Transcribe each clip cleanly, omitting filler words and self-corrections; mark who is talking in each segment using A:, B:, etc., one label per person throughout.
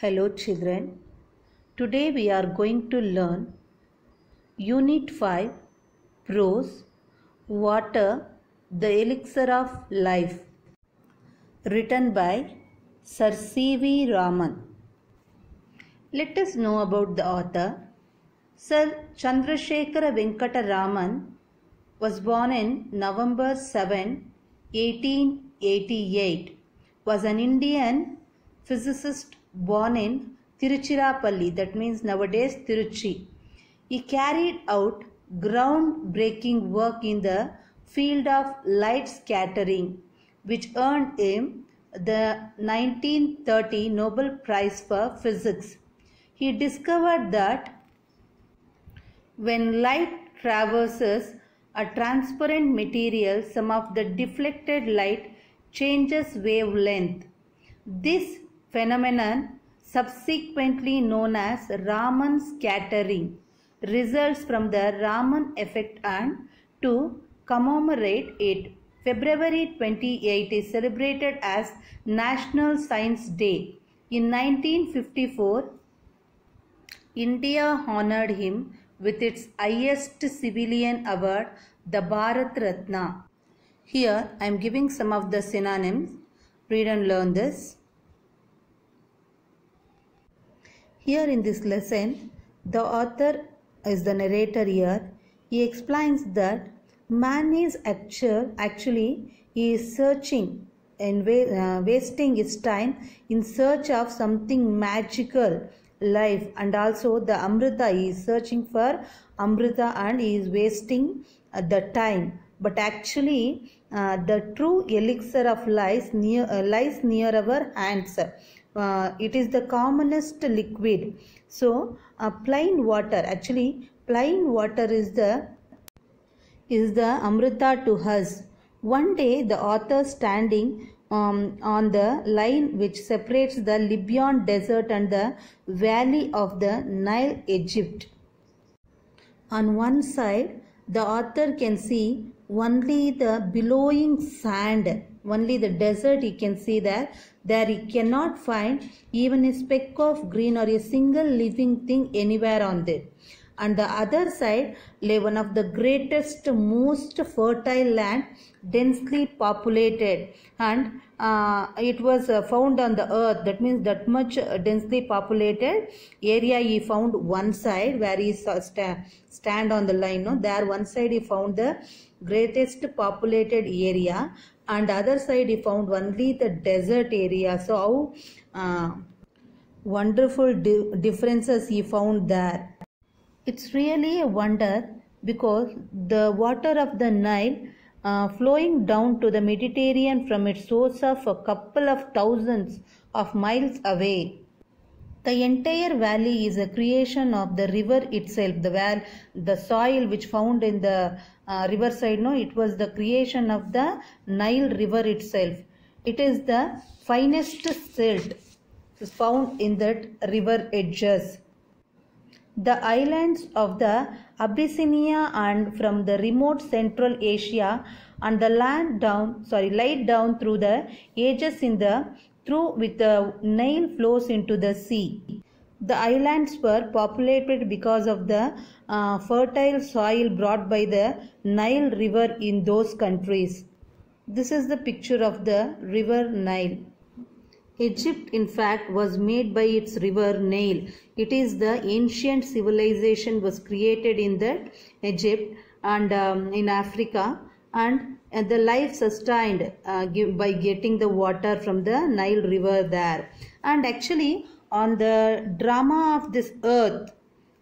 A: Hello children, today we are going to learn Unit 5 Prose Water, the Elixir of Life, written by Sir C.V. Raman. Let us know about the author. Sir Chandrasekhara Venkata Raman was born in November 7, 1888, was an Indian physicist born in Tiruchirappalli, that means nowadays Tiruchi. He carried out groundbreaking work in the field of light scattering, which earned him the 1930 Nobel Prize for Physics. He discovered that when light traverses a transparent material, some of the deflected light changes wavelength. This phenomenon, subsequently known as Raman scattering, results from the Raman effect, and to commemorate it, February 28 is celebrated as National Science Day. In 1954, India honored him with its highest civilian award, the Bharat Ratna. Here I am giving some of the synonyms. Read and learn this. Here in this lesson, the author is the narrator here. He explains that man is actually searching and wasting his time in search of something magical, life, and also the Amrita. He is searching for Amrita and he is wasting the time. But actually, the true elixir of lies near our hands. It is the commonest liquid. So, plain water. Actually, plain water is the Amrita to us. One day, the author standing on the line which separates the Libyan desert and the valley of the Nile, Egypt. On one side, the author can see only the billowing sand, only the desert. He can see that there he cannot find even a speck of green or a single living thing anywhere on there. On the other side lay one of the greatest, most fertile land, densely populated, and it was found on the earth. That means that much densely populated area he found one side where he stand on the line. No, there one side he found the greatest populated area, and other side he found only the desert area. So how wonderful differences he found there. It's really a wonder because the water of the Nile flowing down to the Mediterranean from its source of a couple of thousands of miles away. The entire valley is a creation of the river itself. The soil which found in the riverside, no, it was the creation of the Nile river itself. It is the finest silt found in that river edges. The islands of the Abyssinia and from the remote Central Asia and the laid down through the ages with the Nile flows into the sea. The islands were populated because of the fertile soil brought by the Nile river in those countries. This is the picture of the river Nile. Egypt, in fact, was made by its river Nile. It is the ancient civilization was created in that Egypt and in Africa, and the life sustained by getting the water from the Nile river there. And actually, on the drama of this earth,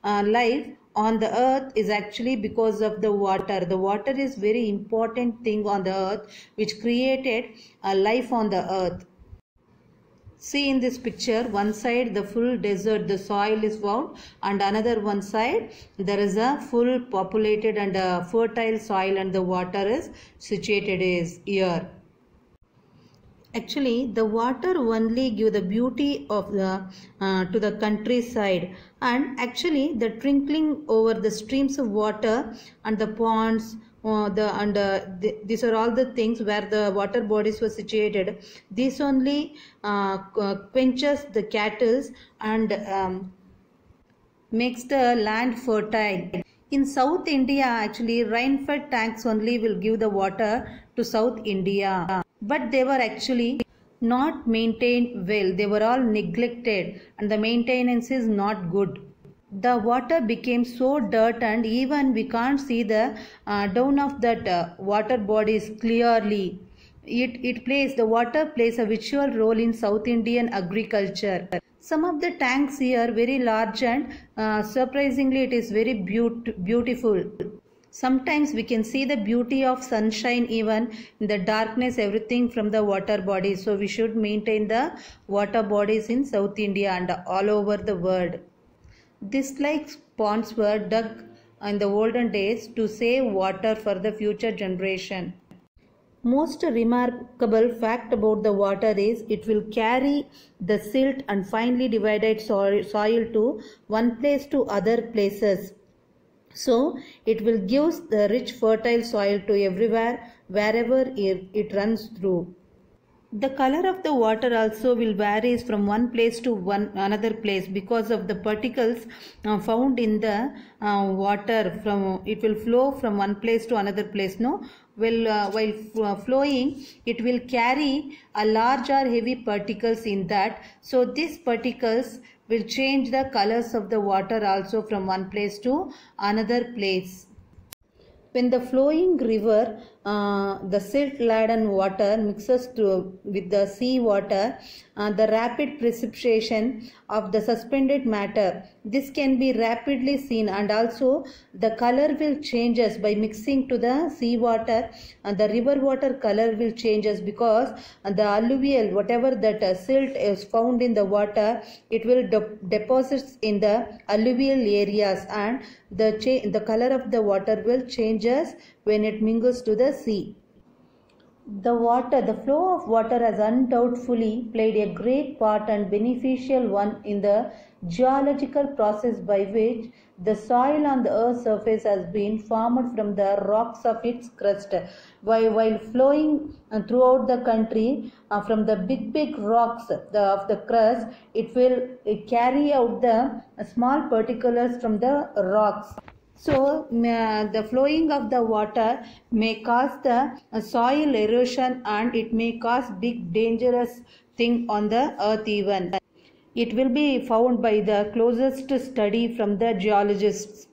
A: life on the earth is actually because of the water. The water is very important thing on the earth which created life on the earth. See in this picture, one side the full desert, the soil is found, and another one side there is a full populated and a fertile soil and the water is situated is here. Actually, the water only give the beauty of the to the countryside, and actually the trickling over the streams of water and the ponds, these are all the things where the water bodies were situated. This only quenches the cattle and makes the land fertile. In South India, actually, rain-fed tanks only will give the water to South India. But they were actually not maintained well. They were all neglected and the maintenance is not good. The water became so dirt and even we can't see the down of that water bodies clearly. The water plays a vital role in South Indian agriculture. Some of the tanks here very large and surprisingly it is very beautiful. Sometimes we can see the beauty of sunshine even in the darkness, everything from the water bodies. So we should maintain the water bodies in South India and all over the world. These like ponds were dug in the olden days to save water for the future generation. Most remarkable fact about the water is it will carry the silt and finely divided soil to one place to other places. So it will give the rich fertile soil to everywhere wherever it runs through. The color of the water also will varies from one place to another place because of the particles found in the water. It will flow from one place to another place. While flowing, it will carry a large or heavy particles in that. So these particles will change the colors of the water also from one place to another place. When the flowing river, the silt-laden water mixes with the sea water, the rapid precipitation of the suspended matter, this can be rapidly seen, and also the color will changes by mixing to the sea water, and the river water color will changes because the alluvial, whatever that silt is found in the water, it will deposits in the alluvial areas, and the color of the water will changes when it mingles to the sea. The flow of water has undoubtedly played a great part and beneficial one in the geological process by which the soil on the earth's surface has been formed from the rocks of its crust. While flowing throughout the country from the big rocks of the crust, it will carry out the small particles from the rocks. So the flowing of the water may cause the soil erosion and it may cause big dangerous thing on the earth even. It will be found by the closest study from the geologists.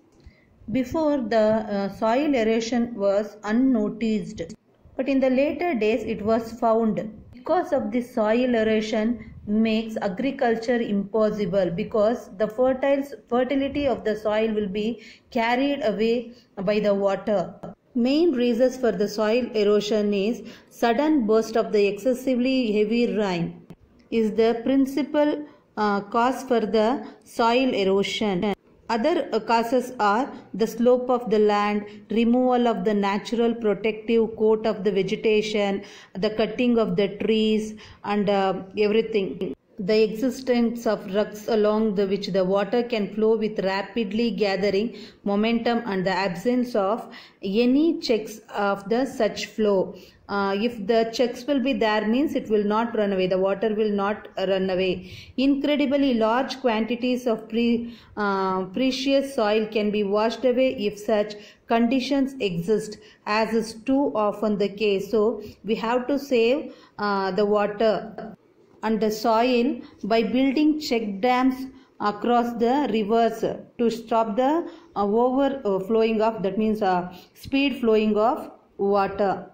A: Before the soil erosion was unnoticed, but in the later days it was found. Because of this soil erosion makes agriculture impossible because the fertility of the soil will be carried away by the water. Main reasons for the soil erosion is sudden burst of the excessively heavy rain is the principal cause for the soil erosion. Other causes are the slope of the land, removal of the natural protective coat of the vegetation, the cutting of the trees and everything. The existence of ruts along which the water can flow with rapidly gathering momentum and the absence of any checks of the such flow. If the checks will be there means it will not run away, the water will not run away. Incredibly large quantities of precious soil can be washed away if such conditions exist, as is too often the case. So we have to save the water and the soil by building check dams across the rivers to stop the overflowing of, that means speed flowing of water.